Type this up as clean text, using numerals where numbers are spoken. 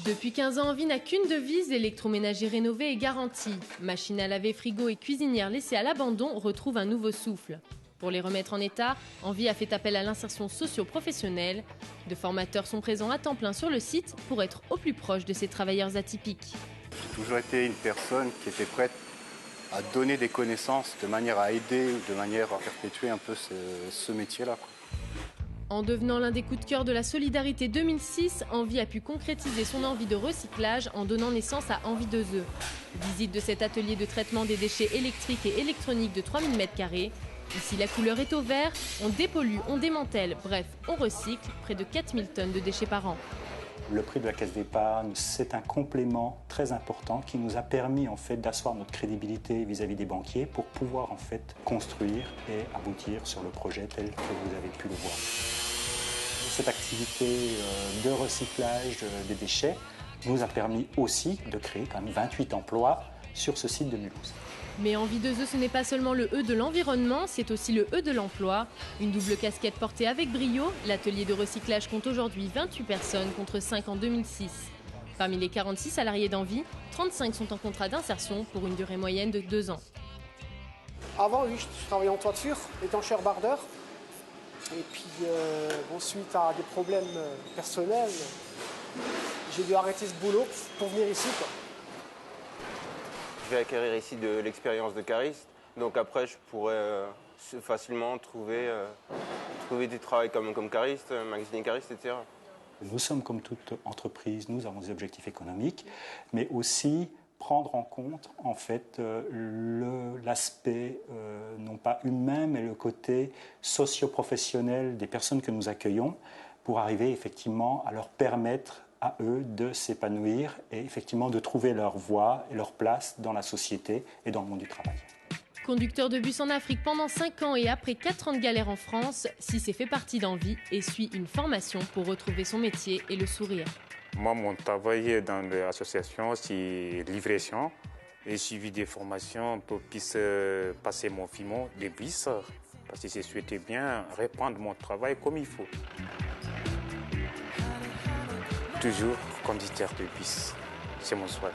Depuis 15 ans, Envie n'a qu'une devise, l'électroménager rénové et garanti. Machine à laver, frigo et cuisinière laissées à l'abandon retrouvent un nouveau souffle. Pour les remettre en état, Envie a fait appel à l'insertion socio-professionnelle. De formateurs sont présents à temps plein sur le site pour être au plus proche de ces travailleurs atypiques. J'ai toujours été une personne qui était prête à donner des connaissances de manière à aider ou de manière à perpétuer un peu ce métier-là. En devenant l'un des coups de cœur de la solidarité 2006, Envie a pu concrétiser son envie de recyclage en donnant naissance à Envie 2E. Visite de cet atelier de traitement des déchets électriques et électroniques de 3000 m². Ici, la couleur est au vert, on dépollue, on démantèle, bref, on recycle près de 4000 tonnes de déchets par an. Le prix de la caisse d'épargne, c'est un complément très important qui nous a permis d'asseoir notre crédibilité vis-à-vis des banquiers pour pouvoir construire et aboutir sur le projet tel que vous avez pu le voir. Cette activité de recyclage des déchets nous a permis aussi de créer quand même 28 emplois sur ce site de Mulhouse. Mais Envie 2E, ce n'est pas seulement le E de l'environnement, c'est aussi le E de l'emploi. Une double casquette portée avec brio, l'atelier de recyclage compte aujourd'hui 28 personnes contre 5 en 2006. Parmi les 46 salariés d'Envie, 35 sont en contrat d'insertion pour une durée moyenne de 2 ans. Avant, oui, je travaillais en toiture, étancheur bardeur. Et puis, suite à des problèmes personnels, j'ai dû arrêter ce boulot pour venir ici, quoi. Je vais acquérir ici de l'expérience de cariste, donc après je pourrais facilement trouver du travail comme cariste, magasinier cariste, etc. Nous sommes comme toute entreprise, nous avons des objectifs économiques, mais aussi prendre en compte l'aspect non pas humain, mais le côté socio-professionnel des personnes que nous accueillons pour arriver effectivement à leur permettre à eux de s'épanouir et effectivement de trouver leur voie et leur place dans la société et dans le monde du travail. Conducteur de bus en Afrique pendant 5 ans et après 4 ans de galère en France, Cissé fait partie d'Envie et suit une formation pour retrouver son métier et le sourire. Moi, mon travail dans l'association, c'est livraison. J'ai suivi des formations pour puisse passer mon FIMO des bus parce que je souhaitais bien répandre mon travail comme il faut. Toujours conducteur de bus, c'est mon souhait.